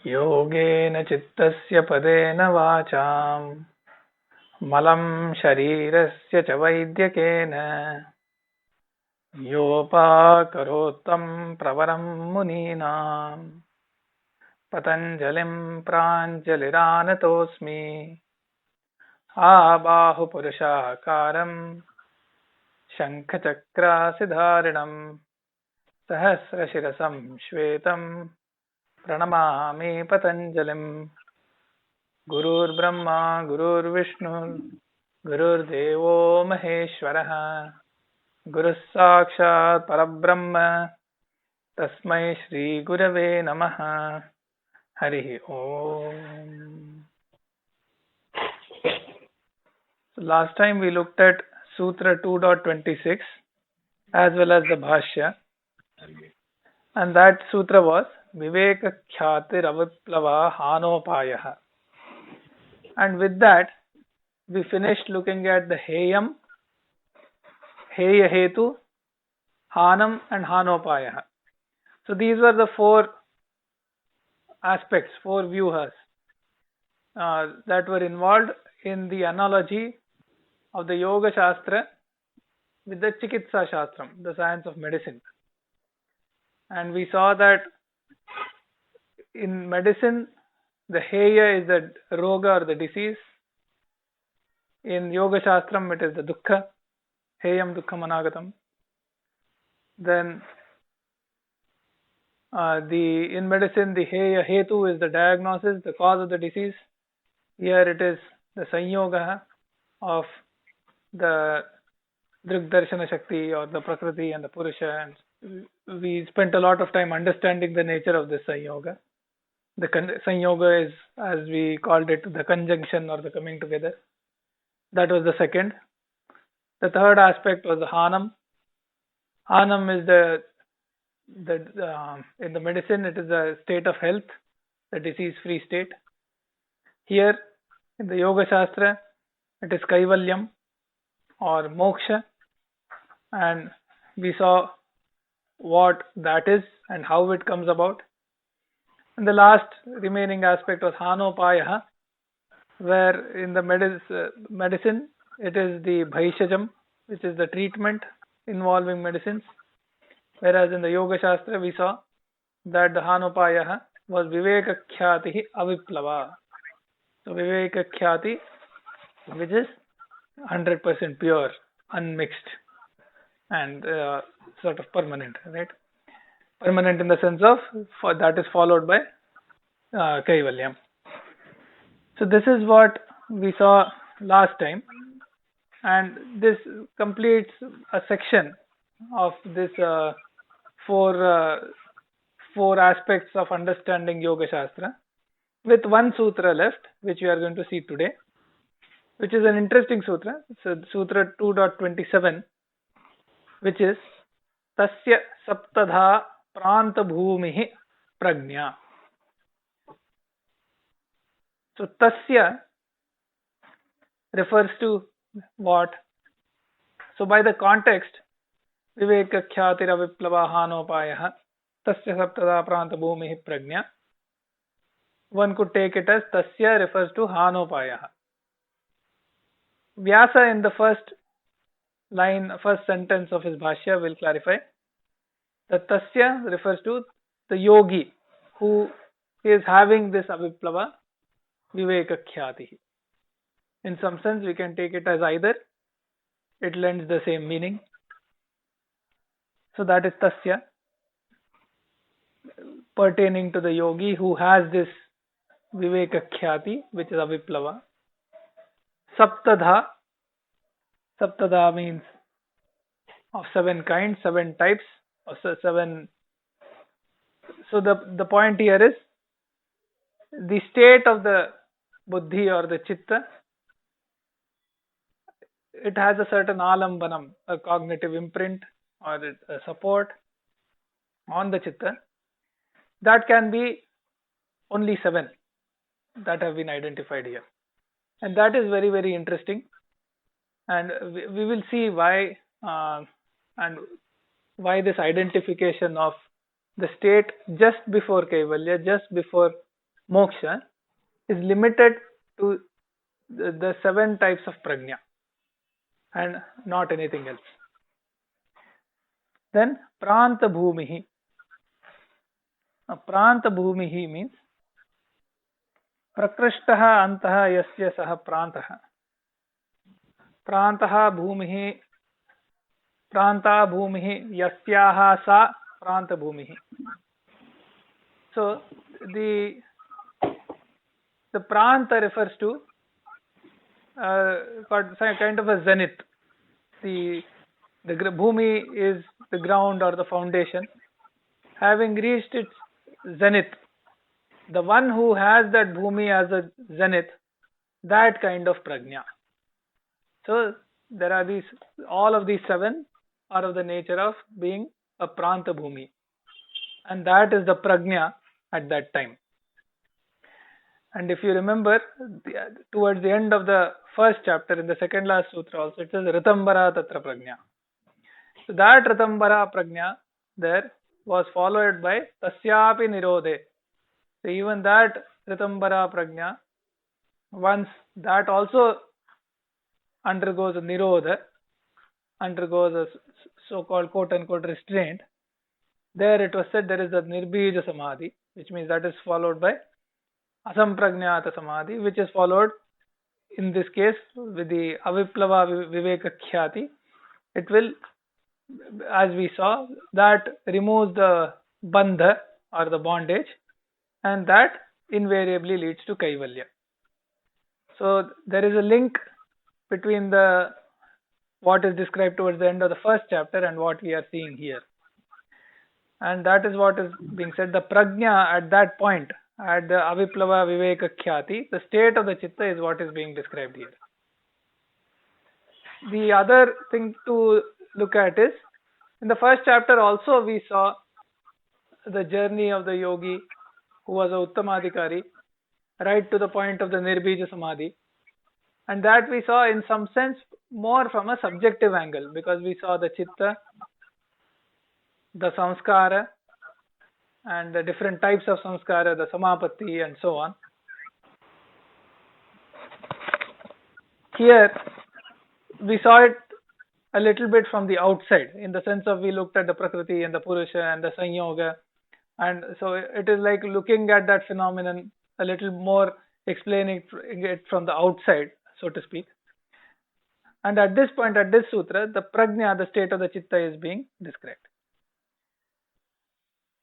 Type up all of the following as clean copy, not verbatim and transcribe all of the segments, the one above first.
योगेन चित्तस्य पदेन वाचां मलं शरीरस्य च वैद्यकेन योपाकरोत्तं प्रवरं मुनीनां पतञ्जलिं प्राञ्जलिरानतोऽस्मि आबाहुपुरुषाकारं शङ्खचक्रासिधारिणं सहस्रशिरसं श्वेतं प्रणमामि पतञ्जलिम्। गुरुर्ब्रह्मा गुरुर्विष्णु गुरुर्देवो महेश्वरः गुरुः साक्षात् परब्रह्म तस्मै श्रीगुरवे नमः। हरिः ओम। Last time we looked at Sutra 2.26 as well as the Bhashya, and that sutra was Viveka Khyātir Aviplava Hanopayah. And with that, we finished looking at the Heyam, Heya Hetu, Hanam, and Hanopayah. So these were the four aspects, four vyuhas that were involved in the analogy of the Yoga Shastra with the Chikitsa Shastram, the science of medicine. And we saw that in medicine, the Heya is the Roga or the disease. In Yoga Shastram, it is the Dukkha, Heyam Dukkham Anagatam. Then in medicine, the Heya Hetu is the diagnosis, the cause of the disease. Here it is the Sanyoga of the Drigdarshana Shakti or the Prakriti and the Purusha. And we spent a lot of time understanding the nature of this Sanyoga. The Sanyoga is, as we called it, the conjunction or the coming together. That was the second. The third aspect was the Hanam. Hanam is in the medicine, it is a state of health, the disease-free state. Here, in the Yoga Shastra, it is Kaivalyam or Moksha, and we saw what that is and how it comes about. And the last remaining aspect was Hanopayah, where in the medicine, it is the Bhaishajam, which is the treatment involving medicines. Whereas in the Yoga Shastra, we saw that the Hanopayah was Viveka Khyāti Aviplava. So Viveka Khyāti, which is 100% pure, unmixed, and sort of permanent, right? Permanent in the sense of that is followed by Kaivalyam. So this is what we saw last time, and this completes a section of this four aspects of understanding Yoga Shastra, with one sutra left, which we are going to see today, which is an interesting sutra. It's Sutra 2.27, which is Tasya Saptadha Pranta Bhumihi Prajna. So Tasya refers to what? So by the context, Viveka Khyātir Aviplava Hanopayah Tasya Saptada Pranta Bhumihi Prajna, one could take it as Tasya refers to Hanopayah. Vyasa in the first sentence of his Bhashya will clarify that Tasya refers to the yogi who is having this Aviplava Viveka Khyāti. In some sense, we can take it as either. It lends the same meaning. So that is Tasya, pertaining to the yogi who has this Viveka Khyāti, which is Aviplava. Saptadha. Saptadha means of 7 kinds, 7 types, or 7. So the point here is the state of the buddhi or the chitta. It has a certain alambanam, a cognitive imprint or a support on the chitta. That can be only 7 that have been identified here. And that is very, very interesting. And we will see why and why this identification of the state just before Kaivalya, just before moksha is limited to the 7 types of prajna and not anything else. Then pranta bhumihi. Pranta bhumihi means प्रकृष्टः अन्तः यस्य सः प्रान्तः. प्रान्तः भूमिः, प्रान्ता भूमिः यस्याः सा प्रान्तभूमिः. So the pranta refers to kind of a zenith. The bhumi is the ground or the foundation. Having reached its zenith, the one who has that bhumi as a zenith, that kind of prajna. So there are these, all of these 7 are of the nature of being a pranta bhumi, and that is the prajna at that time. And if you remember, towards the end of the first chapter, in the second last sutra also, it says Ritambara Tatra Prajna. So that Ritambara Prajna there was followed by Tasyapi Nirodhe. So even that Ritambara Prajna, once that also undergoes a Nirodha, undergoes a so-called quote-unquote restraint, there it was said there is a Nirbija Samadhi, which means that is followed by Asamprajnata Samadhi, which is followed in this case with the Aviplava Viveka Khyati. It will, as we saw, that removes the bandha or the bondage, and that invariably leads to Kaivalya. So there is a link between what is described towards the end of the first chapter and what we are seeing here. And that is what is being said. The prajna at that point, at the Aviplava Viveka Khyati, the state of the chitta is what is being described here. The other thing to look at is, in the first chapter also we saw the journey of the yogi who was a Uttamadhikari right to the point of the Nirbija Samadhi, and that we saw in some sense more from a subjective angle, because we saw the chitta, the samskara, and the different types of samskara, the samapatti and so on. Here we saw it a little bit from the outside, in the sense of we looked at the prakriti and the purusha and the sanyoga, and so it is like looking at that phenomenon a little more, explaining it from the outside, so to speak. And at this point, at this sutra, the prajna, the state of the chitta, is being described.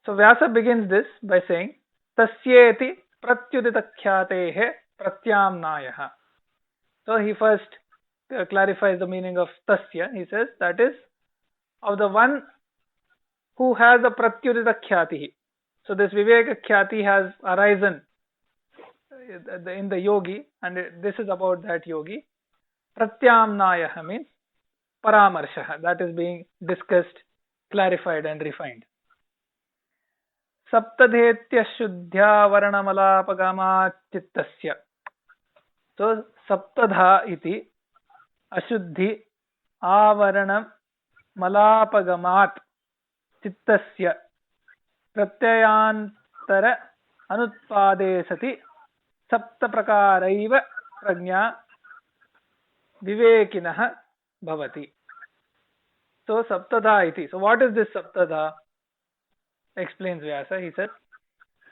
So Vyasa begins this by saying, Tasyeti pratyudita khyaatehe pratyamnayaha. So he first clarifies the meaning of tasya. He says that is of the one who has a pratyudita khyatihi. So this viveka khyati has arisen in the yogi, and this is about that yogi. Pratyamnayaha means paramarshaha, that is being discussed, clarified and refined. Saptadhetya shuddhya varnamalapagama chittasya. So saptadha iti ashuddhi avarana malapagamat chittasya pratyayantara anutpade sati sapta prakaraiva prajna vivekinah bhavati. So saptadha iti. So what is this saptadha? Explains Vyasa. He said,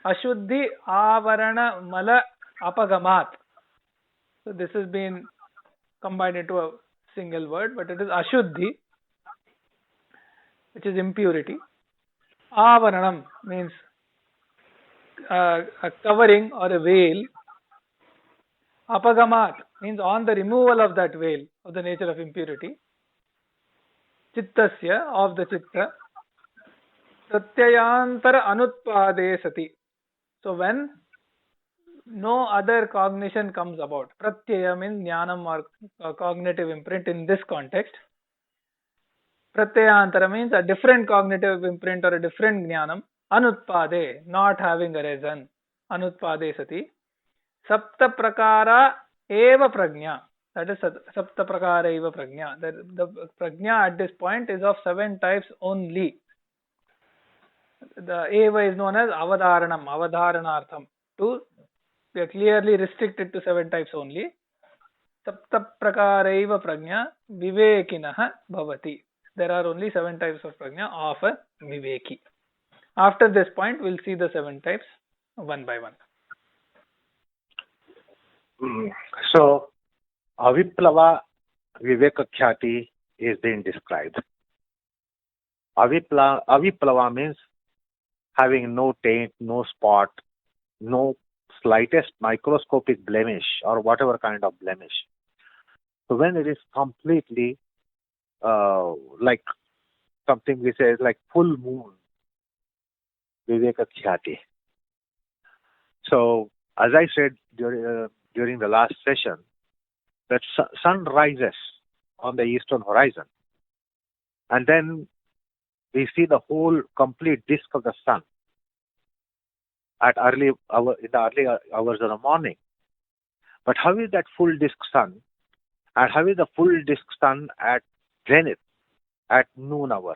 Ashuddhi avarana mala apagamat. So this has been combined into a single word, but it is Ashuddhi, which is impurity. Avaranam means a covering or a veil. Apagamat means on the removal of that veil of the nature of impurity. Chittasya, of the chitta. Pratyayantara anutpade sati. So when no other cognition comes about, pratyaya means jnanam or cognitive imprint in this context. Pratyayantara means a different cognitive imprint or a different jnanam. Anutpade, not having arisen. Anutpade sati. Sapta prakara eva prajna. That is sapta prakara eva prajna. The prajna at this point is of 7 types only. The eva is known as avadharanam, avadharanartham, to we are clearly restricted to 7 types only. Saptaprakaraiva prajna vivekinah bhavati. There are only 7 types of prajna of a viveki. After this point, we'll see the 7 types one by one. So, aviplava viveka khyati is being described. Aviplava means having no taint, no spot, no slightest microscopic blemish or whatever kind of blemish. So when it is completely like something we say is like full moon, viveka khyati. So as I said during the last session, that sun rises on the eastern horizon, and then we see the whole complete disk of the sun in the early hours of the morning. But how is that full disk sun, and how is the full disk sun at zenith, at noon hour?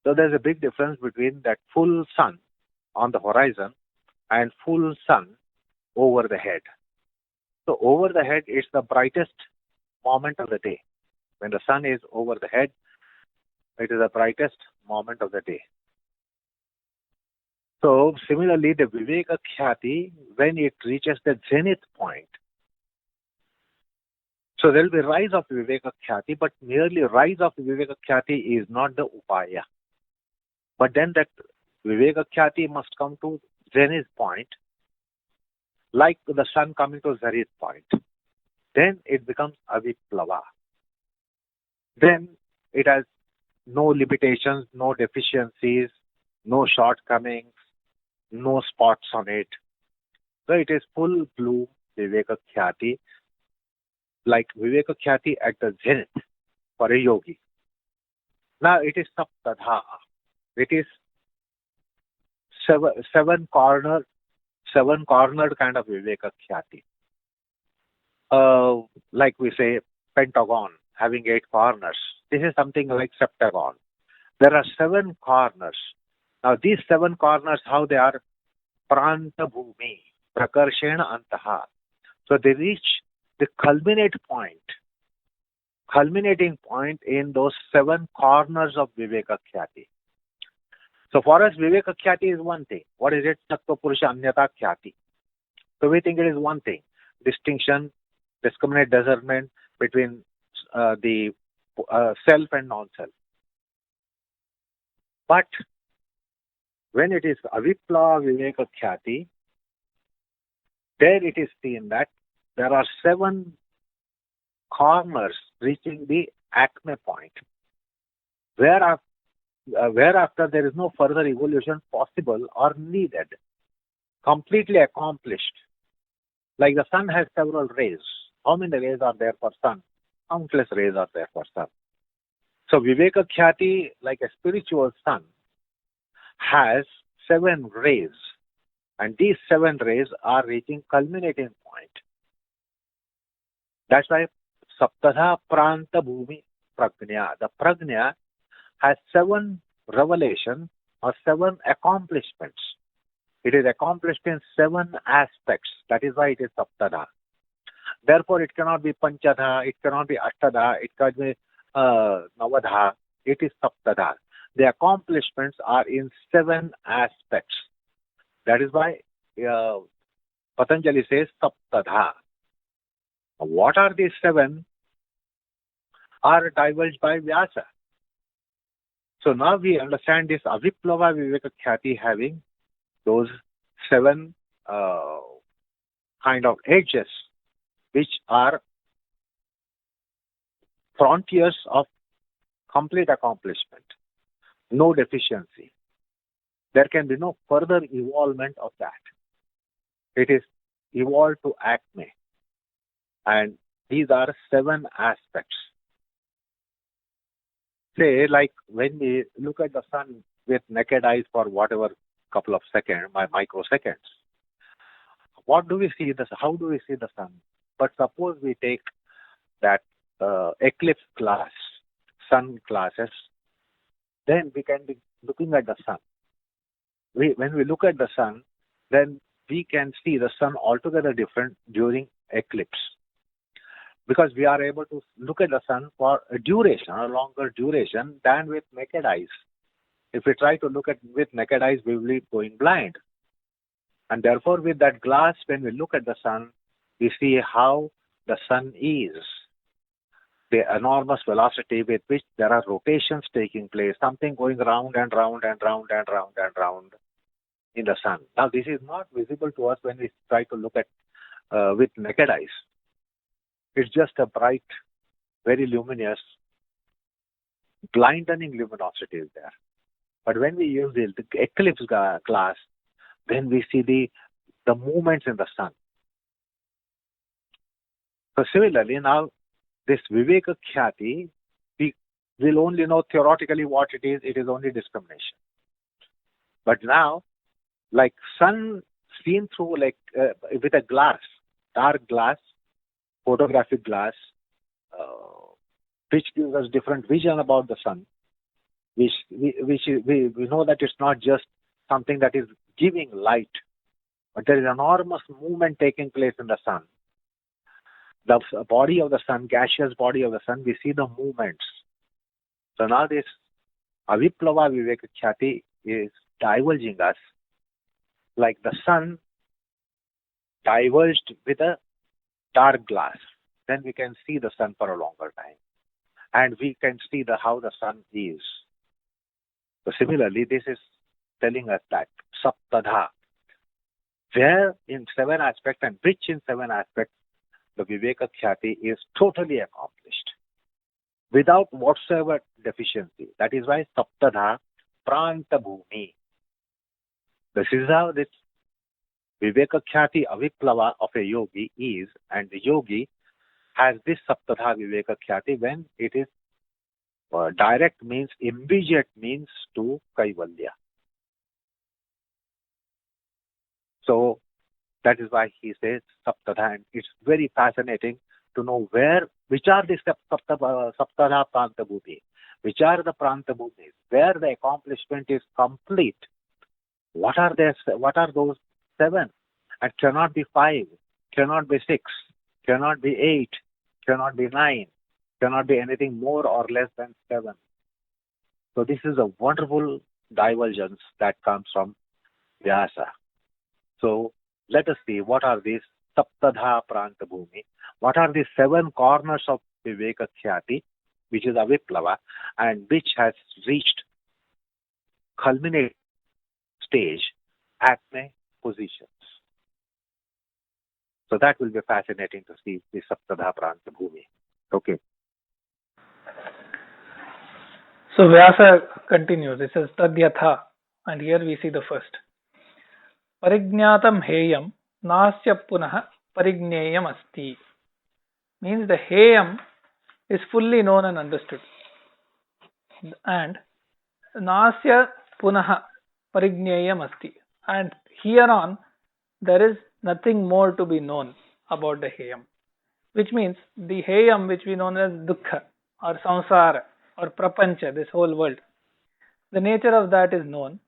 So there's a big difference between that full sun on the horizon and full sun over the head. So over the head, it's the brightest moment of the day. When the sun is over the head, it is the brightest moment of the day. So similarly, the Viveka Khyati, when it reaches the zenith point, so there will be rise of Viveka Khyati, but merely rise of Viveka Khyati is not the upaya. But then that Viveka Khyati must come to zenith point, like the sun coming to zenith point. Then it becomes aviplava. Then it has no limitations, no deficiencies, no shortcomings, no spots on it. So it is full bloom Viveka Khyati, like Viveka Khyati at the zenith for a yogi. Now it is saptadha. It is seven cornered kind of Viveka Khyati. Like we say, pentagon having 8 corners. This is something like septagon. There are 7 corners. Now these 7 corners, how they are? Pranta bhumi, prakarshena antaha. So they reach the culminating point in those 7 corners of Viveka Khyati. So for us, Viveka Khyati is one thing. What is it? Sattva Purusha Anyata Khyati. So we think it is one thing. Distinction, discriminate discernment between the self and non-self. But when it is Aviplava Viveka Khyati, there it is seen that there are 7 corners reaching the acme point, whereafter there is no further evolution possible or needed, completely accomplished. Like the sun has several rays. How many rays are there for sun? Countless rays are there for sun. So Viveka Khyati, like a spiritual sun, has 7 rays, and these 7 rays are reaching culminating point. That's why Saptadha Pranta Bhumi Prajna. The Prajna has 7 revelations or 7 accomplishments. It is accomplished in 7 aspects. That is why it is Saptadha. Therefore, it cannot be Panchadha, it cannot be Ashtadha, it cannot be Navadha. It is Saptadha. The accomplishments are in 7 aspects. That is why Patanjali says Saptadha. What are these 7? Are divulged by Vyasa. So now we understand this Aviplava Viveka Khyati having those 7 kind of edges, which are frontiers of complete accomplishment, no deficiency. There can be no further evolvement of that. It is evolved to acme. And these are 7 aspects. Say, like when we look at the sun with naked eyes for whatever couple of seconds, microseconds, what do we see? How do we see the sun? But suppose we take that eclipse class, sun classes, then we can be looking at the sun. When we look at the sun, then we can see the sun altogether different during eclipse, because we are able to look at the sun for a duration, a longer duration than with naked eyes. If we try to look at with naked eyes, we will be going blind. And therefore, with that glass, when we look at the sun, we see how the sun is, the enormous velocity with which there are rotations taking place, something going round and round and round and round and round in the sun. Now, this is not visible to us when we try to look at with naked eyes. It's just a bright, very luminous, blinding luminosity is there. But when we use the eclipse glass, then we see the movements in the sun. So similarly, now this Viveka Khyati, we will only know theoretically what it is only discrimination. But now, like sun seen through with a glass, dark glass, photographic glass, which gives us different vision about the sun, which we know that it's not just something that is giving light, but there is enormous movement taking place in the sun. The body of the sun, gaseous body of the sun, we see the movements. So now this Aviplava Viveka Khyati is divulging us like the sun diverged with a dark glass. Then we can see the sun for a longer time. And we can see how the sun is. So similarly, this is telling us that Saptadha, where in 7 aspects and which in 7 aspects the Viveka Khyati is totally accomplished without whatsoever deficiency. That is why Saptadha Pranta Bhumi. This is how this Viveka Khyati Aviplava of a yogi is, and the yogi has this Saptadha Viveka Khyati when it is direct means, immediate means to Kaivalya. So that is why he says Saptadha, and it's very fascinating to know which are the Saptadha Pranta Bhumi, which are the Pranta Bhumis, where the accomplishment is complete. What are those 7? And cannot be 5, cannot be 6, cannot be 8, cannot be 9, cannot be anything more or less than 7. So this is a wonderful divergence that comes from Vyasa. So let us see what are these Saptadha Pranta Bhumi, what are the 7 corners of Viveka Khyati, which is Aviplava, and which has reached culminate stage at my positions. So that will be fascinating to see the Saptadha Pranta Bhumi. Okay. So Vyasa continues. It says Tadyatha, and here we see the first. Parignatam heyam nasya punah parigneyam asti. Means the heyam is fully known and understood. And nasya punah parigneyam asti. And here on, there is nothing more to be known about the heyam. Which means the heyam, which we know as dukkha or samsara or prapancha, this whole world, the nature of that is known,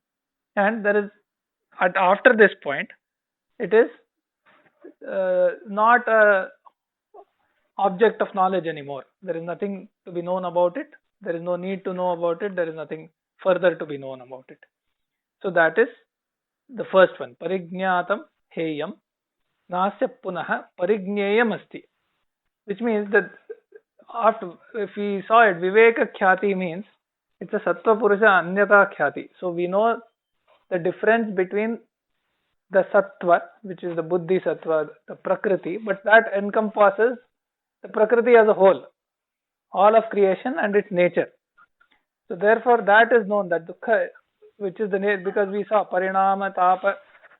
and there is after this point it is not a object of knowledge anymore. There is nothing to be known about it, there is no need to know about it, there is nothing further to be known about it. So that is the first one. Parignatam heyam nasya punah parigneyam asti, which means that after, if we saw it, Viveka Khyati means it's a Sattva Purusha Anyata Khyati. So we know the difference between the Sattva, which is the Buddhi Sattva, the Prakriti, but that encompasses the Prakriti as a whole, all of creation and its nature. So therefore that is known, that Dukkha, which is the nature, because we saw Parinama Tapa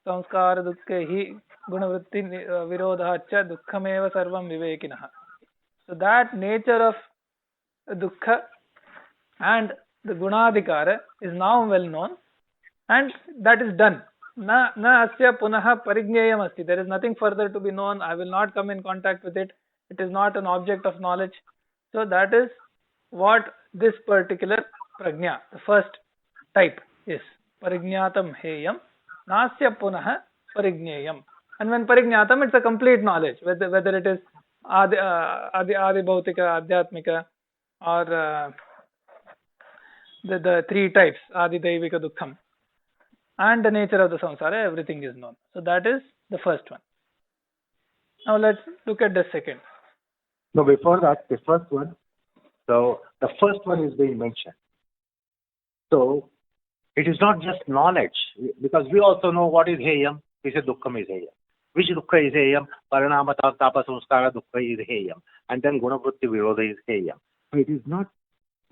Samskara Dukkha Hi Gunavritti Virodhacha Dukkhameva Sarvam Vivekinaha. So that nature of Dukkha and the Gunadhikara is now well known, and that is done. Na asya punaha parigneyam asti. There is nothing further to be known. I will not come in contact with it. It is not an object of knowledge. So that is what this particular prajna, the first type, is. Parignatam heyam nasya punaha Parigneyam. And when Parignatam, it's a complete knowledge, whether it is Adi Bhautika, Adhyatmika, or the three types, Adi Daivika Dukkham, and the nature of the samsara, everything is known. So that is the first one. Now let's look at the second. No, before that, the first one. So the first one is being mentioned. So it is not just knowledge, because we also know what is heyam. We say dukkham is heyam. Which dukkha is heyam? Parinama tapa samskara dukkha is heyam. And then gunavrutti virodha is heyam. So it is not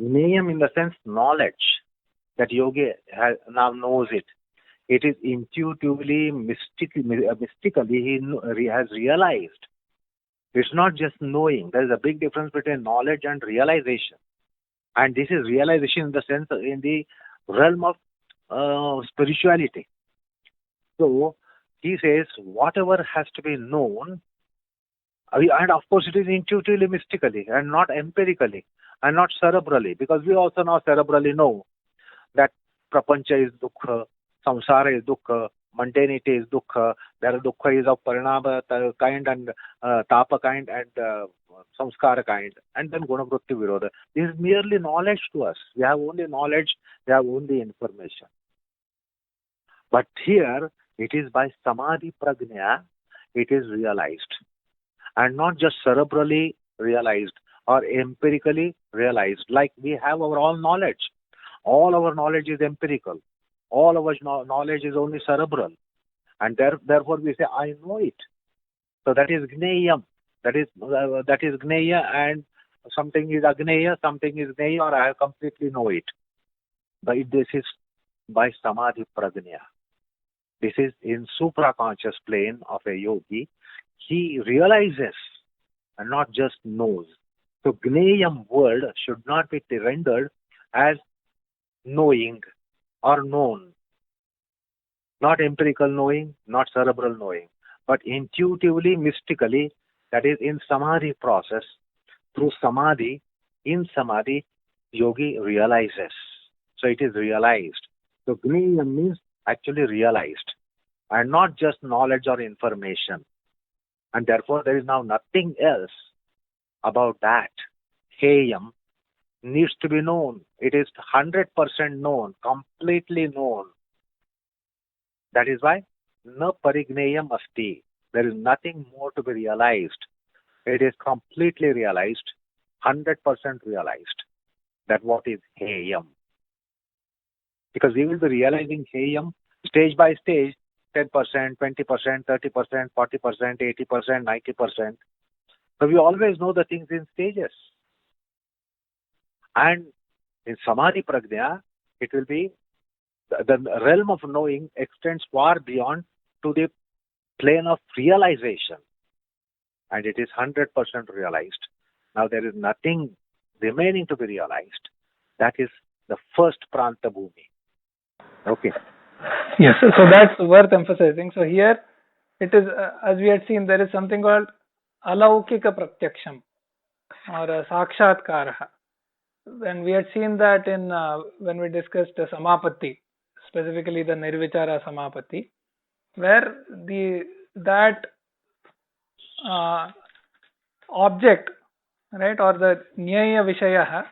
neyam in the sense knowledge that yogi now knows it. It is intuitively, mystically he has realized. It's not just knowing. There is a big difference between knowledge and realization. And this is realization in the sense, in the realm of spirituality. So he says whatever has to be known, and of course it is intuitively, mystically, and not empirically, and not cerebrally, because we also now cerebrally know that prapancha is dukkha, samsara is dukkha, mundanity is dukkha, there dukkha is of parinama kind and tapa kind and samskara kind, and then gunavrutti virodha. This is merely knowledge to us. We have only knowledge, we have only information. But here, it is by samadhi prajna, it is realized. And not just cerebrally realized or empirically realized, like we have our all knowledge. All our knowledge is empirical. All our knowledge is only cerebral. And therefore we say, I know it. So that is gneyam. That is gneya, and something is agneya, something is gneya, or I completely know it. But this is by samadhi prajna. This is in supraconscious plane of a yogi. He realizes and not just knows. So gneyam word should not be rendered as knowing or known. Not empirical knowing, not cerebral knowing, but intuitively, mystically, that is in samadhi process. Through samadhi, in samadhi, yogi realizes. So it is realized. So gneyam means actually realized, and not just knowledge or information. And therefore there is now nothing else about that. Heyam needs to be known. It is 100% known, completely known. That is why na parigneyam asti. There is nothing more to be realized. It is completely realized, 100% realized. That what is heyam. Because we will be realizing heyam stage by stage, 10%, 20%, 30%, 40%, 80%, 90%. So we always know the things in stages. And in samadhi prajna, it will be the realm of knowing extends far beyond to the plane of realization. And it is 100% realized. Now there is nothing remaining to be realized. That is the first pranta bhumi. Okay. Yes, so that's worth emphasizing. So here it is, as we had seen, there is something called alaukika pratyaksham or sakshatkaraha. And we had seen that in when we discussed samapatti, specifically the nirvichara samapatti, where that object, right, or the nyaya vishaya,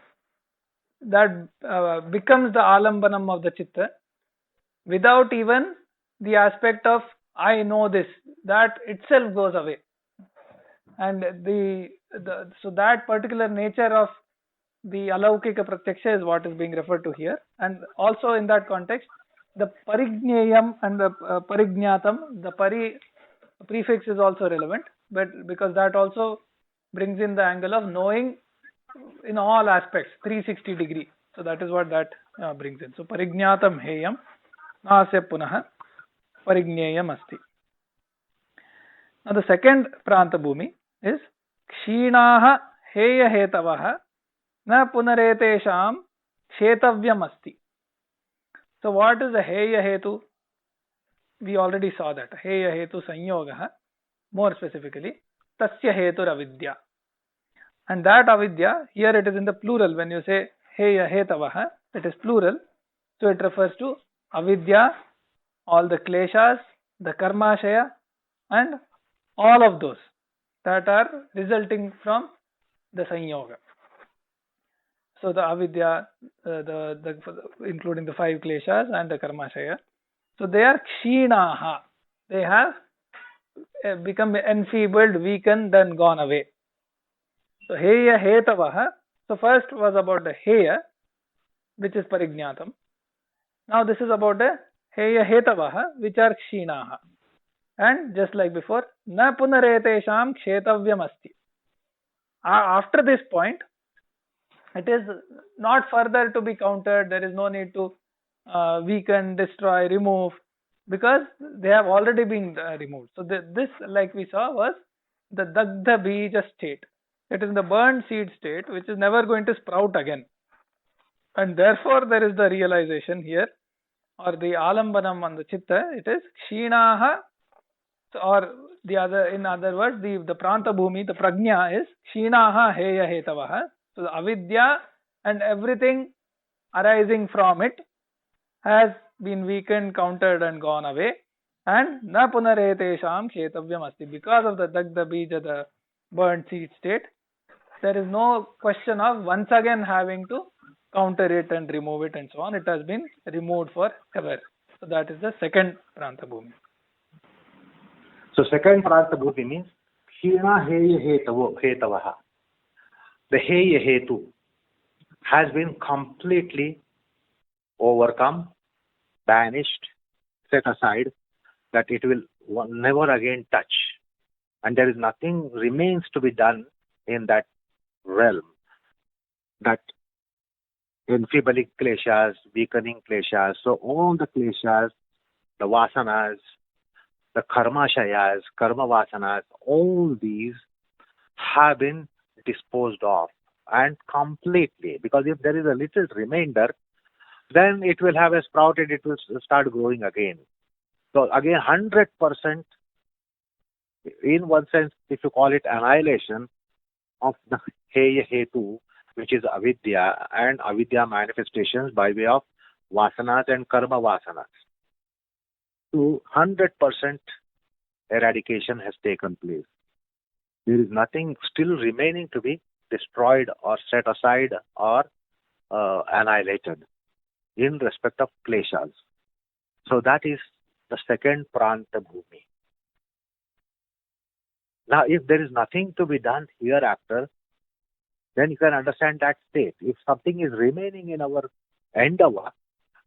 that becomes the alambanam of the chitta, without even the aspect of I know this, that itself goes away. And so that particular nature of the alaukika pratyaksha is what is being referred to here. And also in that context, the parigneyam and the parignatam, the prefix is also relevant, but because that also brings in the angle of knowing in all aspects, 360 degree. So that is what that brings in. So parignatam heyam nasya punah parigneyam asti. Now the second pranta bhumi is kshinaha heya hetavaha na punaretesham kshethavyam asti. So what is the heya hetu? We already saw that. Heya hetu sanyogaha, more specifically, tasya hetur avidya. And that avidya, here it is in the plural. When you say heya hetavaha, it is plural. So it refers to avidya, all the kleshas the karmashaya, and all of those that are resulting from the sanyoga. So the avidya, including the 5 kleshas and the karmashaya, so they are kshinaha. They have become enfeebled, weakened, then gone away. So heya hetavaha. So first was about the heya, which is parignatam. Now this is about the heya hetavaha, which are kshinaha. And just like before, na punaretesham kshetavya asti. After this point, it is not further to be countered. There is no need to weaken, destroy, remove, because they have already been removed. So this, like we saw, was the dagdha bija state. It is the burned seed state, which is never going to sprout again. And therefore, there is the realization here, or the alambanam on the chitta. It is kshinaha, or the other, in other words, the pranta bhumi, the prajna is kshinaha heya hetavaha. So the avidya and everything arising from it has been weakened, countered, and gone away. And na punaretesham ksetavyam asti. Because of the dagdha bija, the burnt seed state, there is no question of once again having to counter it and remove it and so on. It has been removed forever. So that is the second pranta bhumi. So second pranta bhumi means kshina heya hetavaha. The heya hetu has been completely overcome, banished, set aside, that it will never again touch. And there is nothing remains to be done in that realm. That enfeebling kleshas, weakening kleshas, so all the kleshas, the vasanas, the karmashayas, karma vasanas, all these have been disposed of, and completely, because if there is a little remainder, then it will have a sprouted, it will start growing again. So again, 100%, in one sense, if you call it annihilation of the heya hetu, which is avidya, and avidya manifestations by way of vasanas and karma vasanas. So 100% eradication has taken place. There is nothing still remaining to be destroyed or set aside or annihilated in respect of kleshas. So that is the second pranta bhumi. Now, if there is nothing to be done hereafter, then you can understand that state. If something is remaining in our endeavor,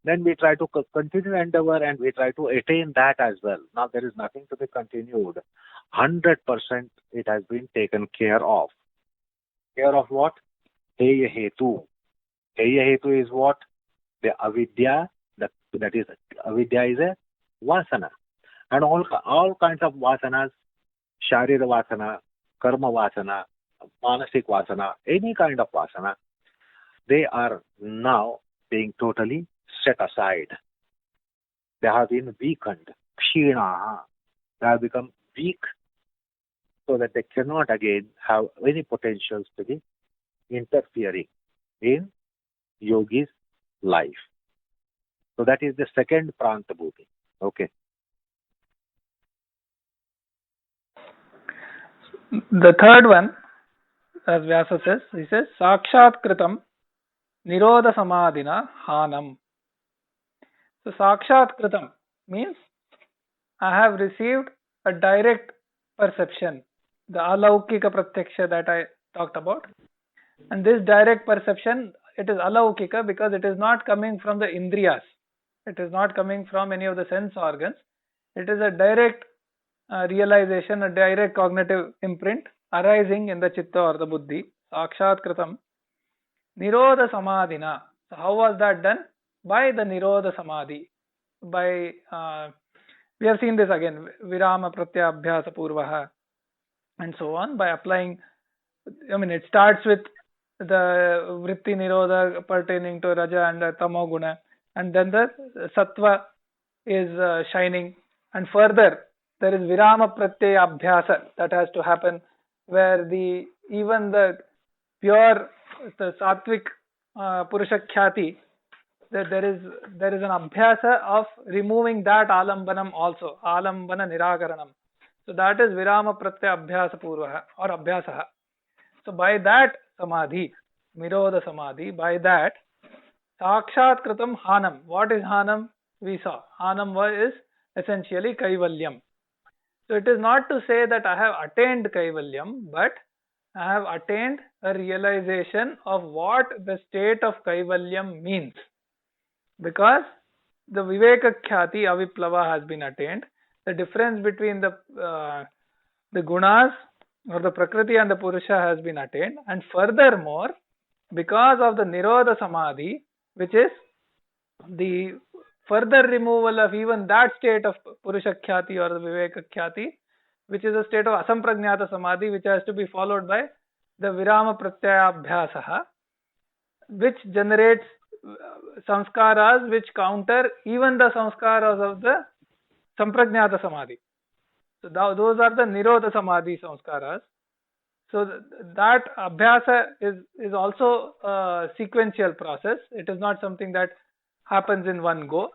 then we try to continue endeavor and we try to attain that as well. Now there is nothing to be continued. 100% it has been taken care of. Care of what? Heya hetu. Heya hetu is what? The avidya, that is, avidya is a vasana. And all kinds of vasanas, sharira vasana, karma vasana, manasik vasana, any kind of vasana, they are now being totally set aside. They have been weakened. Kshina. They have become weak so that they cannot again have any potentials to be interfering in yogi's life. So that is the second pranta bhumi. Okay. The third one, as Vyasa says, he says, Sakshat Kritam Nirodha Samadhina Hanam. So Sakshat Kritam means I have received a direct perception, the alaukika pratyaksha that I talked about. And this direct perception, it is alaukika because it is not coming from the indriyas. It is not coming from any of the sense organs. It is a direct realization, a direct cognitive imprint arising in the chitta or the buddhi. Sakshat Kritam Nirodha Samadhina. So how was that done? By the Nirodha Samadhi. By we have seen this again, Virama Pratyabhyasa Purvaha and so on, by applying, it starts with the Vritti Nirodha pertaining to Raja and Tamo Guna, and then the Sattva is shining, and further there is Virama Pratyabhyasa that has to happen, where even the pure, the Sattvic Purusha Khyati that there is an abhyasa of removing that alambanam also, alambana nirakaranam. So that is virama pratyaya abhyasa purvaha or abhyasaha. So by that samadhi, nirodha samadhi, by that sakshat kritam hanam. What is hanam? We saw hanam is essentially kaivalyam. So it is not to say that I have attained kaivalyam, but I have attained a realization of what the state of kaivalyam means, because the viveka khyati aviplava has been attained. The difference between the gunas or the prakriti and the purusha has been attained, and furthermore, because of the nirodha samadhi, which is the further removal of even that state of purusha khyati or the viveka khyati, which is a state of asampragnata samadhi, which has to be followed by the virama pratyaya abhyasaha, which generates samskaras which counter even the samskaras of the sampragnata samadhi. So those are the nirodha samadhi samskaras. So that abhyasa is also a sequential process. It is not something that happens in one go.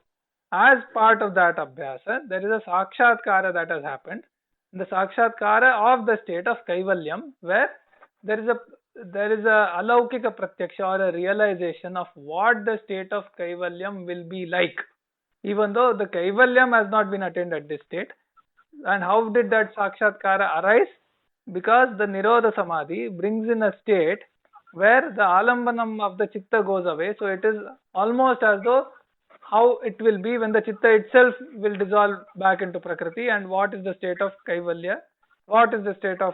As part of that abhyasa, there is a sakshatkara that has happened. The sakshatkara of the state of kaivalyam, where there is a alaukika pratyaksha or a realization of what the state of kaivalyam will be like, even though the kaivalyam has not been attained at this state. And how did that sakshatkara arise? Because the nirodha samadhi brings in a state where the alambanam of the chitta goes away. So it is almost as though how it will be when the chitta itself will dissolve back into prakriti, and what is the state of kaivalya, what is the state of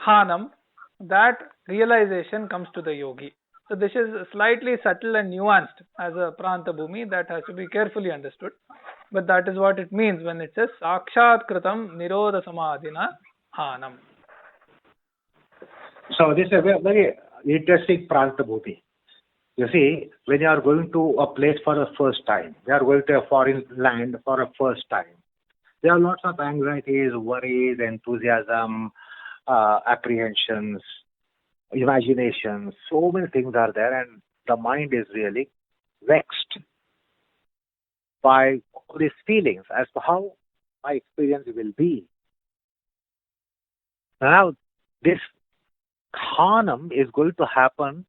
hanam, that realization comes to the yogi. So this is slightly subtle and nuanced as a pranta bhumi that has to be carefully understood. But that is what it means when it says sakshat kritam nirodha samadhina hanam. So this is a very interesting pranta bhumi. You see, when you are going to a place for the first time, you are going to a foreign land for the first time, there are lots of anxieties, worries, enthusiasm, apprehensions, imaginations. So many things are there, and the mind is really vexed by all these feelings as to how my experience will be. Now, this Hanam is going to happen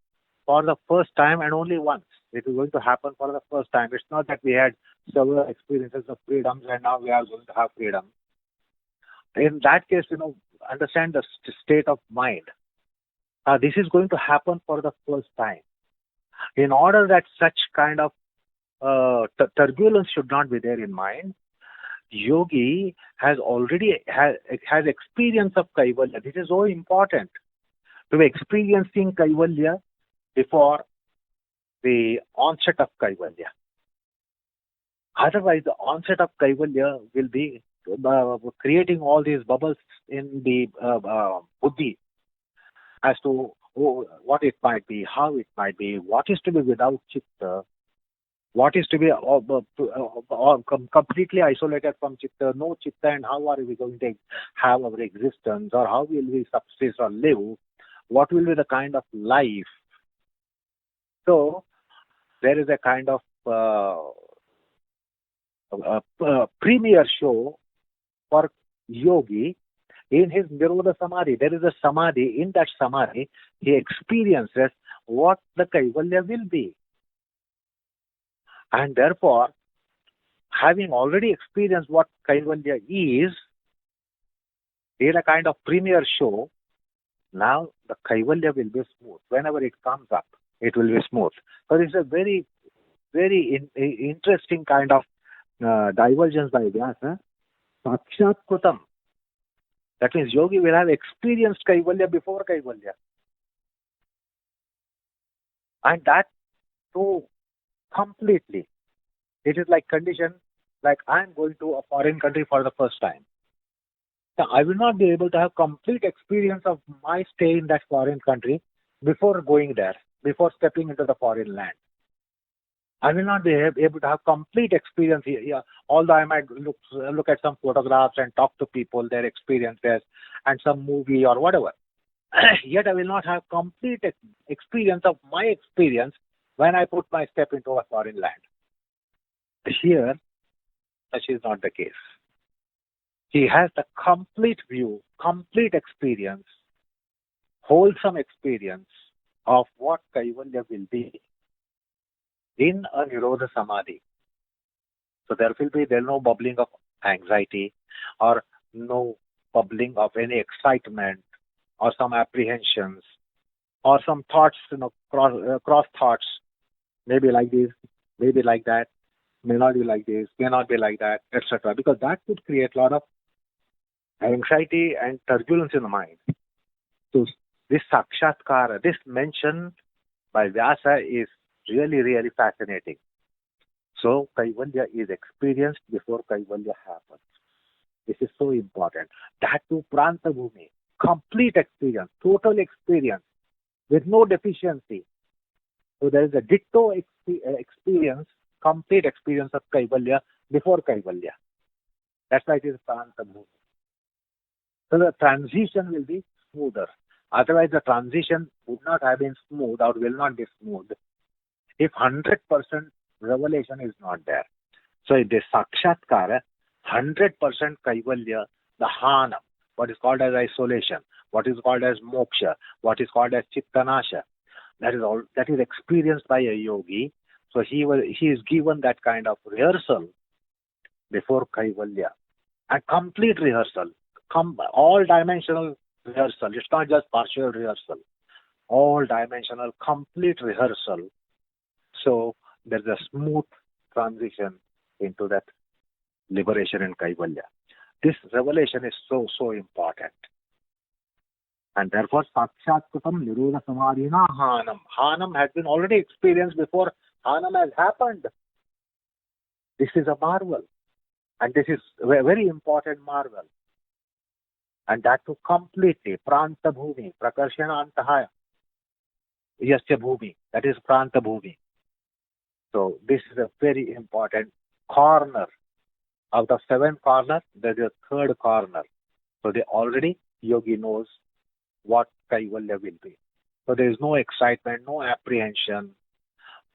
for the first time and only once. It is going to happen for the first time. It's not that we had several experiences of freedoms and now we are going to have freedom. In that case, understand the state of mind. This is going to happen for the first time. In order that such kind of turbulence should not be there in mind, yogi has already has experience of kaivalya. This is so important, to be experiencing kaivalya before the onset of kaivalya. Otherwise, the onset of kaivalya will be creating all these bubbles in the buddhi as to what it might be, how it might be, what is to be without chitta, what is to be completely isolated from chitta, no chitta, and how are we going to have our existence, or how will we subsist or live, what will be the kind of life. So there is a kind of premier show for yogi in his Nirodha Samadhi. There is a Samadhi. In that Samadhi, he experiences what the Kaivalya will be. And therefore, having already experienced what Kaivalya is, in a kind of premier show, now the Kaivalya will be smooth. Whenever it comes up, it will be smooth. So it's a very, very interesting kind of divergence by Vyasa. Sakshat Kutam. That means yogi will have experienced Kaivalya before Kaivalya. And that too completely. It is like condition, like I am going to a foreign country for the first time. Now, I will not be able to have complete experience of my stay in that foreign country before going there, before stepping into the foreign land. I will not be able to have complete experience here, although I might look at some photographs and talk to people, their experiences, and some movie or whatever. Yet I will not have complete experience of my experience when I put my step into a foreign land. Here, such is not the case. He has the complete view, complete experience, wholesome experience of what Kaivalya will be in a Nirodha Samadhi. So there will be no bubbling of anxiety or no bubbling of any excitement or some apprehensions or some thoughts, cross thoughts, maybe like this, maybe like that, may not be like this, may not be like that, etc. Because that could create a lot of anxiety and turbulence in the mind. So this Sakshatkara, this mention by Vyasa is really, really fascinating. So Kaivalya is experienced before Kaivalya happens. This is so important. That too Pranta Bhumi, complete experience, total experience with no deficiency. So there is a ditto experience, complete experience of Kaivalya before Kaivalya. That's why it is Pranta Bhumi. So the transition will be smoother. Otherwise the transition would not have been smooth or will not be smooth if 100% revelation is not there. So in this Sakshatkara, 100% Kaivalya, the Hanam, what is called as isolation, what is called as moksha, what is called as chittanasha, that is experienced by a yogi. So he is given that kind of rehearsal before Kaivalya. A complete rehearsal, all dimensional rehearsal. It's not just partial rehearsal. All dimensional, complete rehearsal. So there's a smooth transition into that liberation in Kaivalya. This revelation is so important. And therefore, Sakshatutam Nirodha Samadhina Hanam. Hanam has been already experienced before Hanam has happened. This is a marvel. And this is a very important marvel. And that too completely, Pranta Bhumi, Prakarshana Antahaya, Yasya Bhumi, that is Pranta Bhumi. So this is a very important corner. Out of 7 corners, there is a third corner. So yogi knows what Kaivalya will be. So there is no excitement, no apprehension,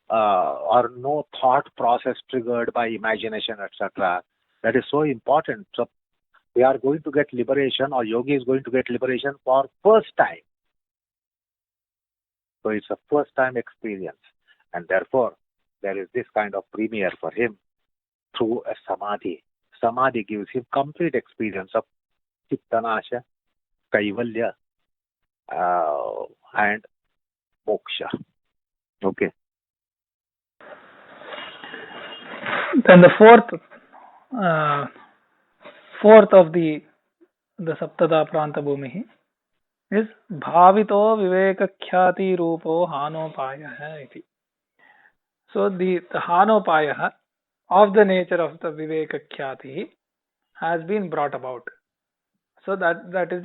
or no thought process triggered by imagination, etc. That is so important. So we are going to get liberation, or yogi is going to get liberation for first time. So it's a first time experience. And therefore, there is this kind of premiere for him through a samadhi. Samadhi gives him complete experience of chittanasha, Kaivalya, and moksha. Okay. Then the fourth of the Saptada Pranta Bhumihi is Bhavito Vivekakhyati Rupo Hanopayah iti. So the Hanopayah of the nature of the Vivekakhyati has been brought about. So that is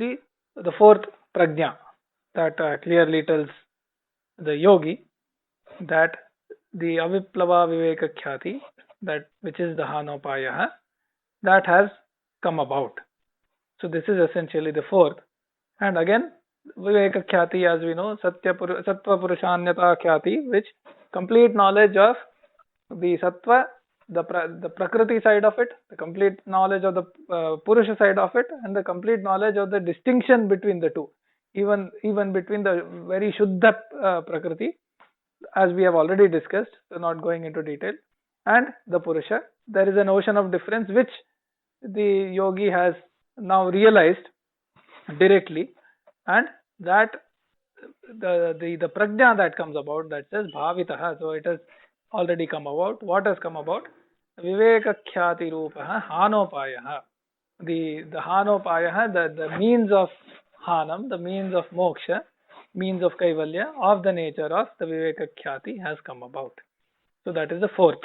the fourth prajna that clearly tells the yogi that the Aviplava Vivekakhyati, that which is the Hanopayah, that has come about. So this is essentially the fourth. And again, Vivekakhyati, as we know, Sattva Purushanyata Khyati, which complete knowledge of the Sattva, the Prakriti side of it, the complete knowledge of the Purusha side of it, and the complete knowledge of the distinction between the two, even between the very Shuddha Prakriti, as we have already discussed, so not going into detail, and the Purusha. There is an ocean of difference which the yogi has now realized directly, and that the prajna that comes about, that says bhavitaha, so it has already come about. What has come about? Vivekakhyati rupaha hanopayah. The hanopayah, the means of hanam, the means of moksha, means of kaivalya of the nature of the Vivekakhyati has come about. So that is the fourth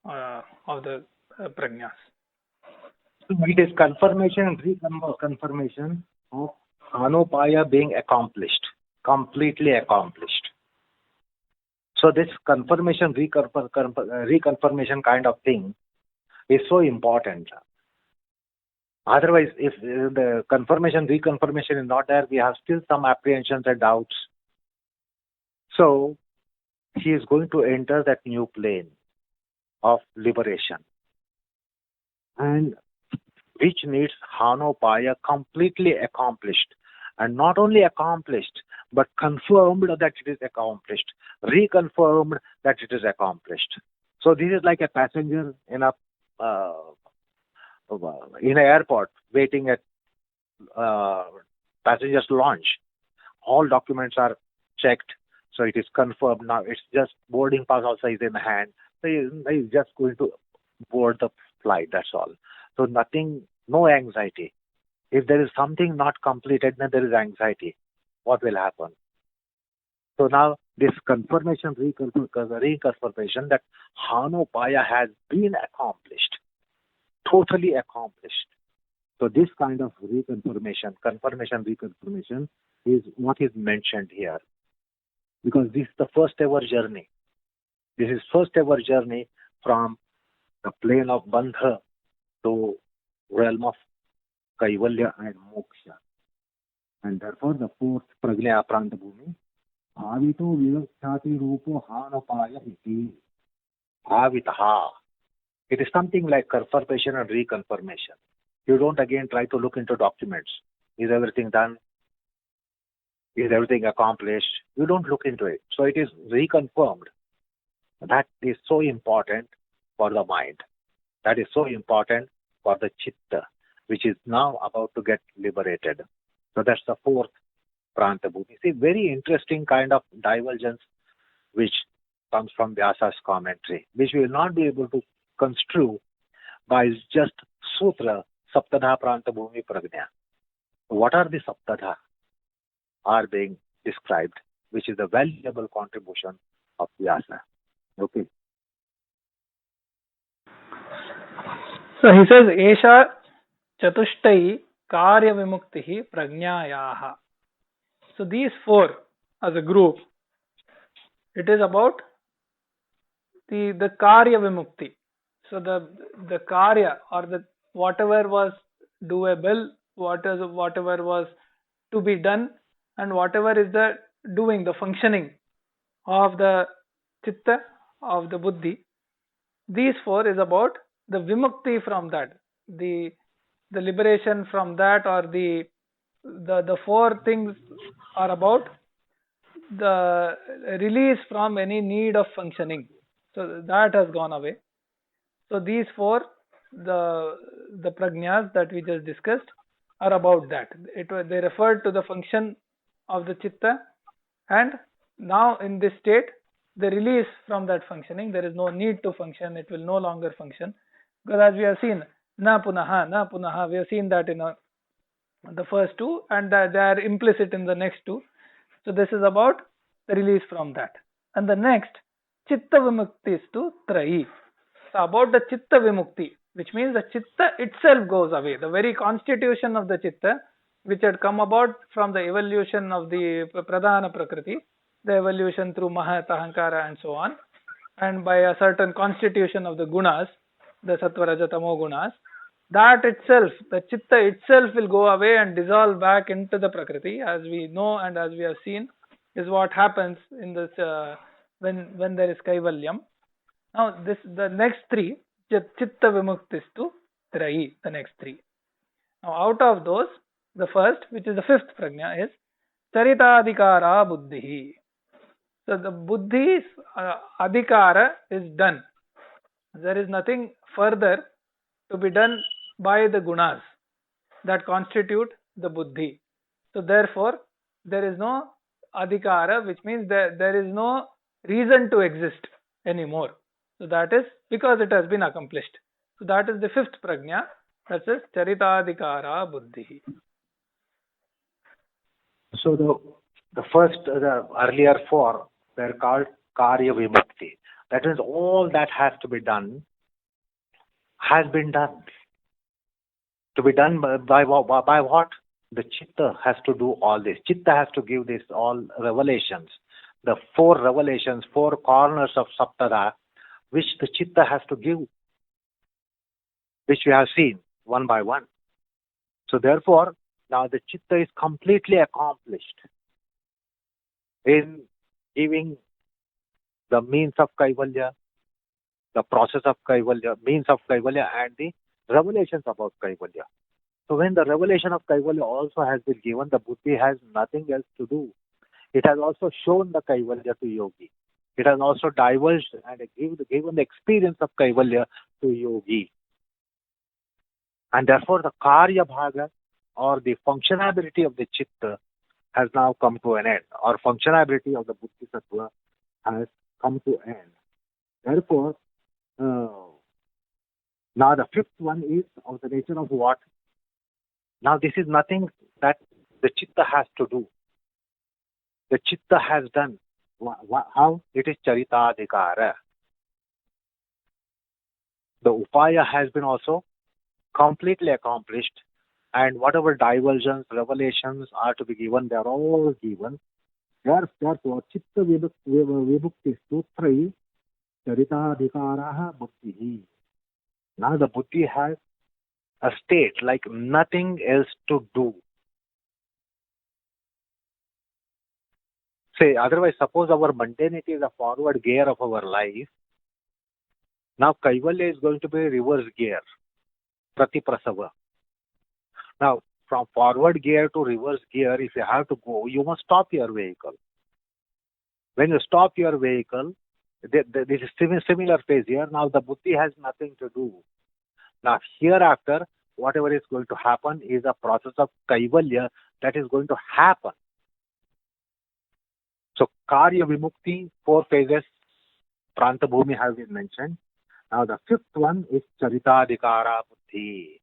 of the prajnas. It is confirmation and reconfirmation of Hanopaya being accomplished, completely accomplished. So this confirmation, reconfirmation kind of thing is so important. Otherwise, if the confirmation, reconfirmation is not there, we have still some apprehensions and doubts. So he is going to enter that new plane of liberation, and which needs Hanopaya completely accomplished. And not only accomplished, but confirmed that it is accomplished, reconfirmed that it is accomplished. So this is like a passenger in an airport waiting at passenger's launch. All documents are checked, so it is confirmed. Now it's just boarding pass also is in hand. So he is just going to board the flight. That's all. So nothing, no anxiety. If there is something not completed, then there is anxiety. What will happen? So now this confirmation, reconfirmation that Hanopaya has been accomplished, totally accomplished. So this kind of reconfirmation, reconfirmation is what is mentioned here. Because this is the first ever journey. This is first ever journey from the plane of Bandha to realm of Kaivalya and Moksha. And therefore the fourth Prajna Pranta Bhumi, Avito Vivakshati Rupo Hanopaya iti. Avitaha. It is something like confirmation and reconfirmation. You don't again try to look into documents. Is everything done? Is everything accomplished? You don't look into it. So it is reconfirmed. That is so important for the mind. That is so important for the chitta, which is now about to get liberated. So that's the fourth Pranta Bhumi. See, very interesting kind of divergence which comes from Vyasa's commentary, which we will not be able to construe by just Sutra, Saptadha Pranta Bhumi Prajna. What are the Saptadha are being described, which is a valuable contribution of Vyasa. Okay. So he says, Esha Chatushtai Karya Vimuktihi Prajnayaha. So these four as a group, it is about the Karya Vimukti. So the Karya, or the whatever was doable, whatever was to be done, and whatever is the doing, the functioning of the Chitta, of the Buddhi, these four is about the Vimukti from that, the liberation from that, or the four things are about the release from any need of functioning. So that has gone away. So these four, the prajnas that we just discussed, are about that. They referred to the function of the chitta, and now in this state, the release from that functioning. There is no need to function. It will no longer function, because as we have seen, na punaha, we have seen that in the first two, and they are implicit in the next two. So this is about the release from that. And the next, chitta vimukti to trayi. So about the chitta vimukti, which means the chitta itself goes away. The very constitution of the chitta, which had come about from the evolution of the pradhana prakriti, the evolution through mahat, ahankara, and so on, and by a certain constitution of the gunas, the sattva, raja, tamo gunas, that itself, the chitta itself will go away and dissolve back into the prakriti, as we know and as we have seen, is what happens in this when there is kaivalyam. Now the next three, chitta vimuktistu trayi, the next three. Now out of those, the first, which is the fifth prajna, is charitadikara buddhi. So the buddhi's adhikara is done. There is nothing further to be done by the gunas that constitute the buddhi. So therefore, there is no adhikara, which means there is no reason to exist anymore. So that is because it has been accomplished. So that is the fifth prajna, that is charitadikara buddhi. So the first, the earlier four, were called karya vimukti. That means all that has to be done has been done. To be done by what? The chitta has to do all this. Chitta has to give this all revelations. The four revelations, four corners of Saptada, which the chitta has to give, which we have seen one by one. So therefore, now the chitta is completely accomplished in giving the means of Kaivalya, the process of Kaivalya, means of Kaivalya, and the revelations about Kaivalya. So when the revelation of Kaivalya also has been given, the Buddhi has nothing else to do. It has also shown the Kaivalya to yogi. It has also divulged and given the experience of Kaivalya to yogi. And therefore the Karya Bhaga, or the functionability of the Chitta, has now come to an end, or functionability of the Bodhisattva has come to an end. Therefore, now the fifth one is of the nature of what? Now this is nothing that the Chitta has to do. The Chitta has done. How? It is Charitadhikara. The Upaya has been also completely accomplished, and whatever divulsions, revelations are to be given, they are all given. Therefore, Chitta Vibhukti Sutrai Charitadhikaraha Buddhi. Now the Buddhi has a state like nothing else to do. Say, otherwise, suppose our mundanity is a forward gear of our life. Now Kaivalya is going to be reverse gear, Pratiprasava. Now, from forward gear to reverse gear, if you have to go, you must stop your vehicle. When you stop your vehicle, this is similar phase here. Now the Buddhi has nothing to do. Now hereafter, whatever is going to happen is a process of Kaivalya that is going to happen. So Karya Vimukti, 4 phases, Pranta Bhumi have been mentioned. Now the fifth one is Charitadhikara Buddhi.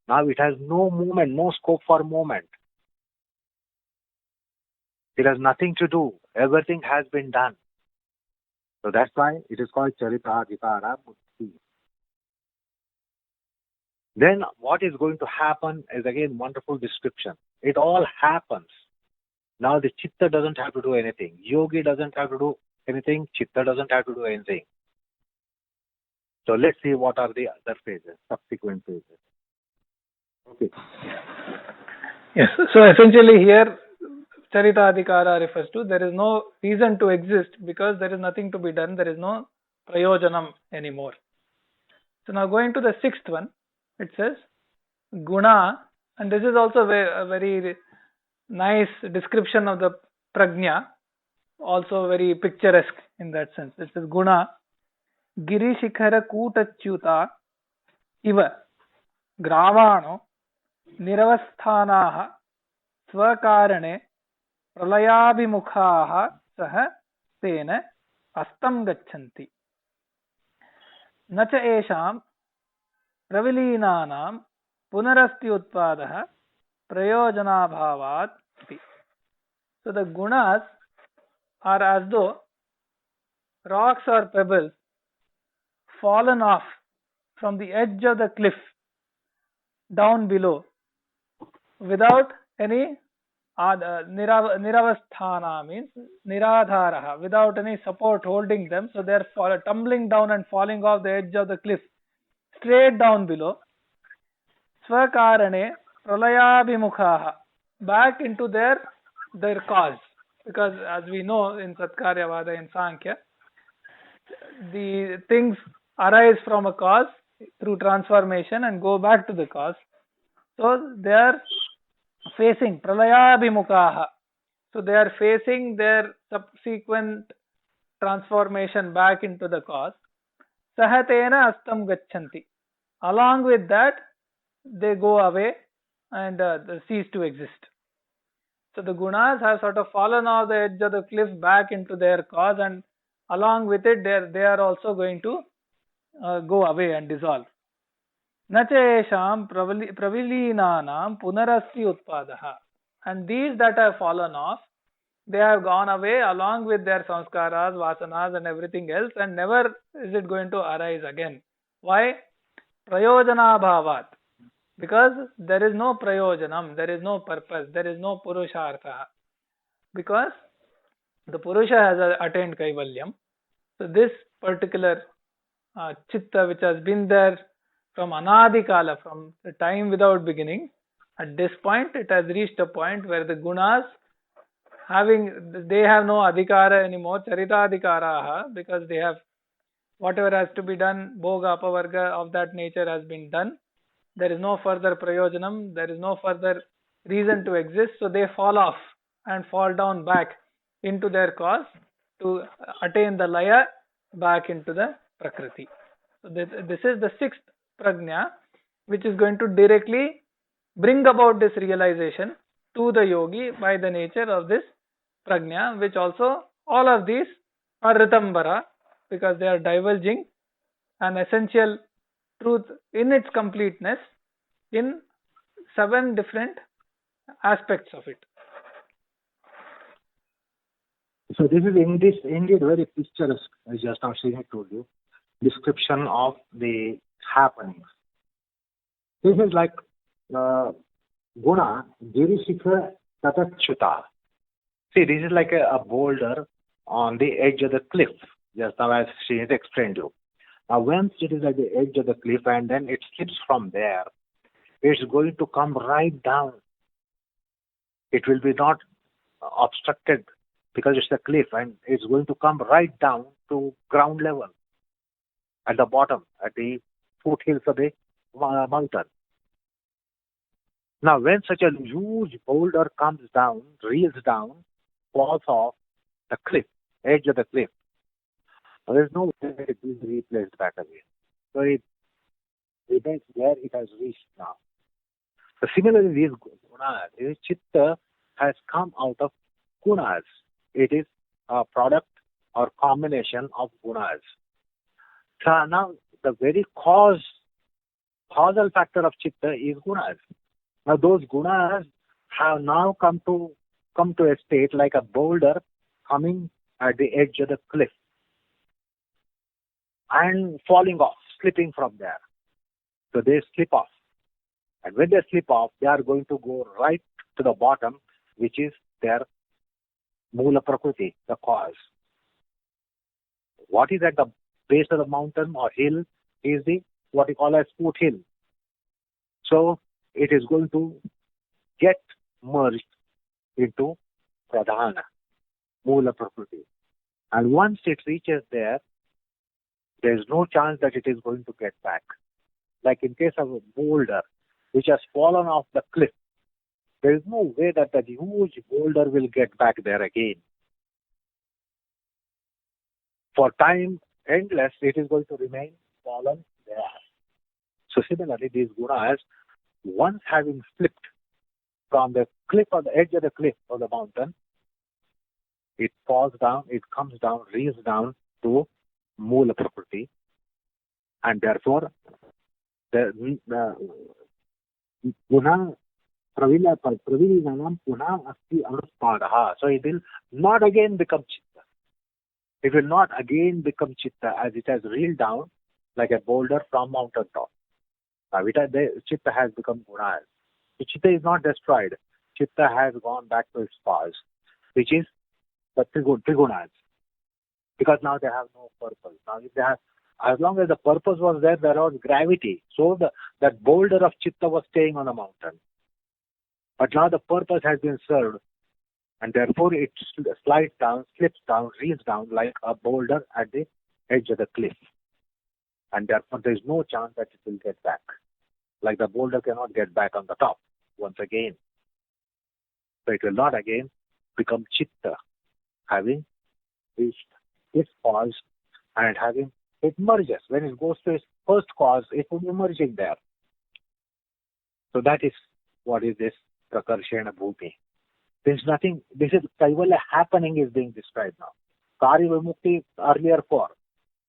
Now it has no movement, no scope for movement. It has nothing to do. Everything has been done. So that's why it is called Charitadhikara Buddhi. Then what is going to happen is again wonderful description. It all happens. Now the Chitta doesn't have to do anything. Yogi doesn't have to do anything. Chitta doesn't have to do anything. So let's see what are the other phases, subsequent phases. Okay. Yes. So essentially here, Charitadhikara refers to there is no reason to exist because there is nothing to be done. There is no prayojanam anymore. So now going to the sixth one, it says Guna, and this is also a very nice description of the prajna, also very picturesque in that sense. It says Guna, Girishikara Kutachyuta Iva Gravano Niravasthanaha Swakarane Pralayabhimukhaha Saha Tena Astam Gachanti Nacha Esham Pravilinanam Punarasti Utpadaha Prayojanabhavat. So the gunas are as though rocks or pebbles fallen off from the edge of the cliff down below without any niravasthana means niradharaha, without any support holding them. So they are tumbling down and falling off the edge of the cliff straight down below. Swakarane pralayabhimukhaha, back into their cause, because as we know in Satkaryavada in Sankhya, the things arise from a cause through transformation and go back to the cause. So they are facing pralayabhimukhaha. So they are facing their subsequent transformation back into the cause. Sahatena astam gachanti. Along with that, they go away and cease to exist. So the gunas have sort of fallen off the edge of the cliff back into their cause, and along with it, they are also going to go away and dissolve. Nachesham pravilinanam punarasti utpadaha. And these that have fallen off, they have gone away along with their samskaras, vasanas and everything else, and never is it going to arise again. Why? Prayojana bhavat. Because there is no prayojanam, there is no purpose, there is no purushartha. Because the Purusha has attained Kaivalyam. So this particular chitta which has been there from Anadikala, from the time without beginning, at this point it has reached a point where the gunas they have no adhikara anymore, charitadhikaraha, because they have whatever has to be done, bhoga, apavarga of that nature has been done. There is no further prayojanam, there is no further reason to exist, so they fall off and fall down back into their cause to attain the laya back into the prakriti. So this is the sixth prajna, which is going to directly bring about this realization to the yogi by the nature of this prajna, which also all of these are ritambara, because they are divulging an essential truth in its completeness in 7 different aspects of it. So this is indeed very picturesque, as just now Sri had told you, description of the happenings. This is like Guna, Girishikha Tatachyuta. See, this is like a boulder on the edge of the cliff, just now as she has explained to you. Now, once it is at the edge of the cliff and then it slips from there, it's going to come right down. It will be not obstructed because it's a cliff, and it's going to come right down to ground level at the bottom, at the foothills of the mountain. Now, when such a huge boulder comes down, reels down, falls off the cliff, edge of the cliff, there is no way it will be replaced back again. So it remains where it has reached now. So similarly, these gunas, this chitta has come out of gunas. It is a product or combination of gunas. So now the very causal factor of chitta is gunas. Now those gunas have now come to a state like a boulder coming at the edge of the cliff and falling off, slipping from there. So they slip off. And when they slip off, they are going to go right to the bottom, which is their Mula Prakriti, the cause. What is at the base of the mountain or hill is the what we call as foothill. So it is going to get merged into Pradhana, Mula Prakriti. And once it reaches there is no chance that it is going to get back. Like in case of a boulder which has fallen off the cliff, there is no way that the huge boulder will get back there again. For time endless, it is going to remain fallen there. So similarly, these gunas, once having slipped from the cliff or the edge of the cliff of the mountain, it falls down, it comes down, reels down to Mula Prakriti, and therefore the guna pravilinanam puna asti anuspadaha. So it will not again become chitta. It will not again become chitta as it has reeled down like a boulder from mountain top. Now chitta has become gunas. The chitta is not destroyed. Chitta has gone back to its cause, which is the trigunas. Because now they have no purpose. Now if they have, as long as the purpose was there was gravity. So that boulder of chitta was staying on the mountain. But now the purpose has been served, and therefore it slides down, slips down, reels down like a boulder at the edge of the cliff. And therefore there is no chance that it will get back. Like the boulder cannot get back on the top once again. So it will not again become chitta, having reached its cause and having it merges. When it goes to its first cause, it will be merging there. So that is what is this Prakarshena Bhuti. There is nothing, this is Kaivalya happening is being described now. Karya Vimukti earlier for.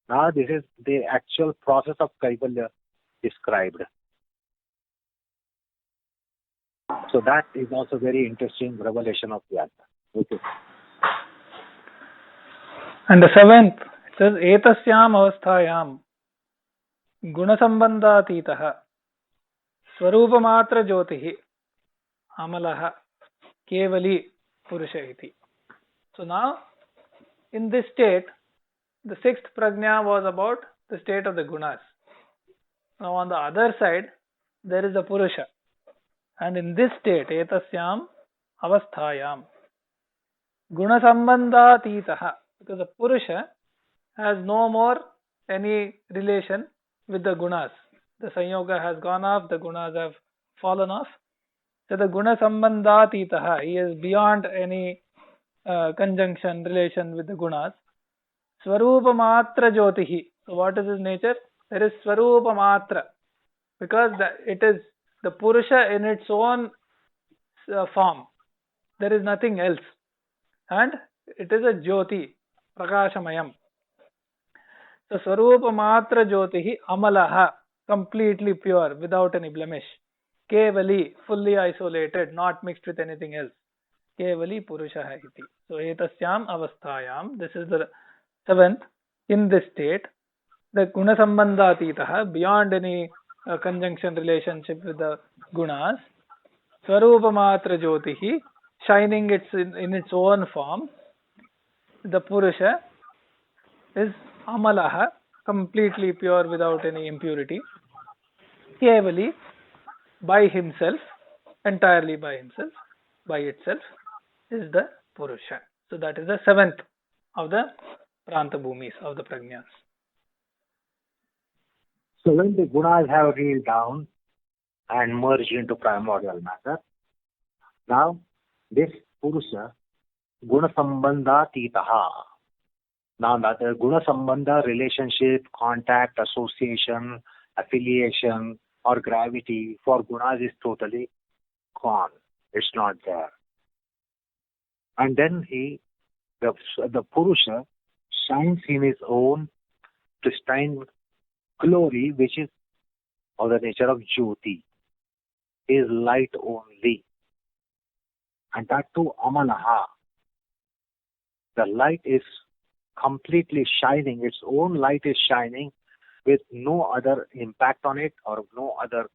Now this is the actual process of Kaivalya described. So that is also very interesting revelation of Vyasa. Okay. And the seventh, it says, Etasyam avasthayam gunasambandhatitaha swarupamatra jyotihi amalaha kevali purusha iti. So now, in this state, the sixth prajna was about the state of the gunas. Now on the other side, there is a purusha. And in this state, etasyam avasthayam, Gunasambandhatitah, because the Purusha has no more any relation with the gunas. The sanyoga has gone off, the gunas have fallen off. So the Gunasambandhatitah, he is beyond any conjunction, relation with the gunas. Swarupamatra Jyotihi. So what is his nature? There is Swarupamatra, because it is the Purusha in its own form. There is nothing else. And it is a Jyoti, Prakashamayam. So Swarupamatra Jyotihi Amalaha, completely pure, without any blemish. Kevali, fully isolated, not mixed with anything else. Kevali Purusha iti. So etasyam avasthayam, this is the seventh, in this state, the Gunasambandhatitah, beyond any conjunction relationship with the gunas, Swarupamatra Jyotihi, shining in its own form, the Purusha is Amalaha, completely pure without any impurity. Kevali, by himself, entirely by himself, by itself, is the Purusha. So that is the seventh of the Pranta Bhumis, of the Prajnas. So when the gunas have reeled down and merged into primordial matter, now this Purusha, Gunasambandhatitah. Now that the Gunasambandha, relationship, contact, association, affiliation, or gravity for gunas is totally gone. It's not there. And then the Purusha shines in his own pristine glory, which is of the nature of Jyoti, is light only. And that too Amalaha. The light is completely shining, its own light is shining with no other impact on it or no other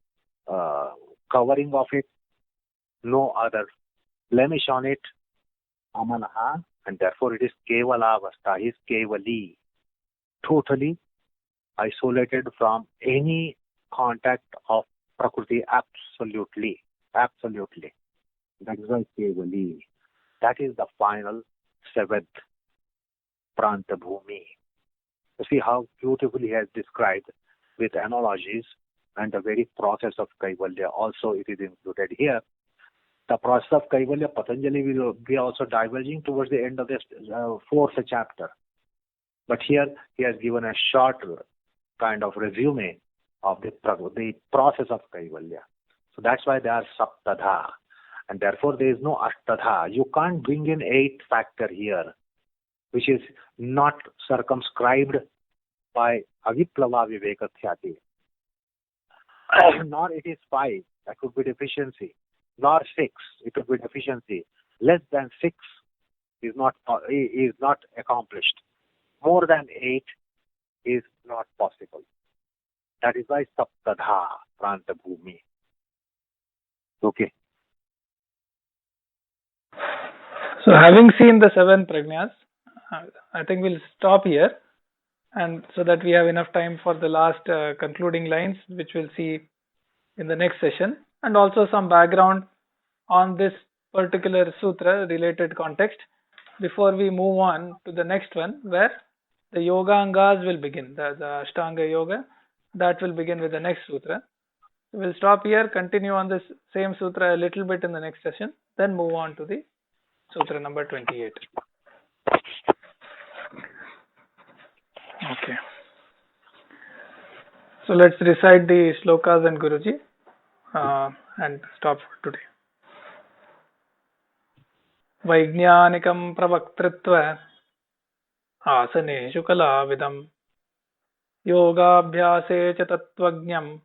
covering of it, no other blemish on it. Amalaha, and therefore it is Kevalavastha, is Kevali, totally isolated from any contact of Prakriti, absolutely. That is why Kevali. That is the final seventh Pranta Bhumi. You see how beautifully he has described with analogies, and the very process of Kaivalya also it is included here. The process of Kaivalya, Patanjali will be also diverging towards the end of this fourth chapter. But here he has given a short kind of resume of the process of Kaivalya. So that's why they are Saptadha. And therefore there is no Ashtadha. You can't bring in 8 factor here, which is not circumscribed by Aviplava Vivekathyati. Nor it is 5, that would be deficiency. Nor 6, it would be deficiency. Less than 6 is not accomplished. More than 8 is not possible. That is why Saptadha Pranta Bhumi. Okay. So having seen the 7 Prajnas, I think we'll stop here, and so that we have enough time for the last concluding lines, which we'll see in the next session, and also some background on this particular sutra related context before we move on to the next one, where the yoga angas will begin, the Ashtanga yoga, that will begin with the next sutra. So we'll stop here, continue on this same sutra a little bit in the next session, then move on to the sutra number 28. Okay. So let's recite the shlokas and Guruji and stop for today. Vaijñānikam pravaktritva asaneshu kalavidam yogabhyase cha tattvajñam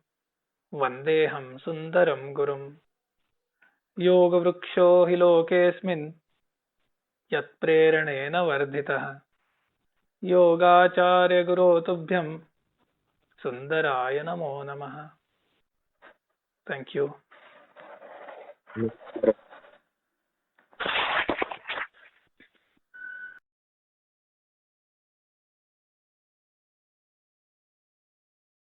vandeham sundaram gurum yoga vruksho hi lokesmin yat preranena vardhitah Yogacharya Guru Tubhyam Sundaraya Namo Namaha. Thank you.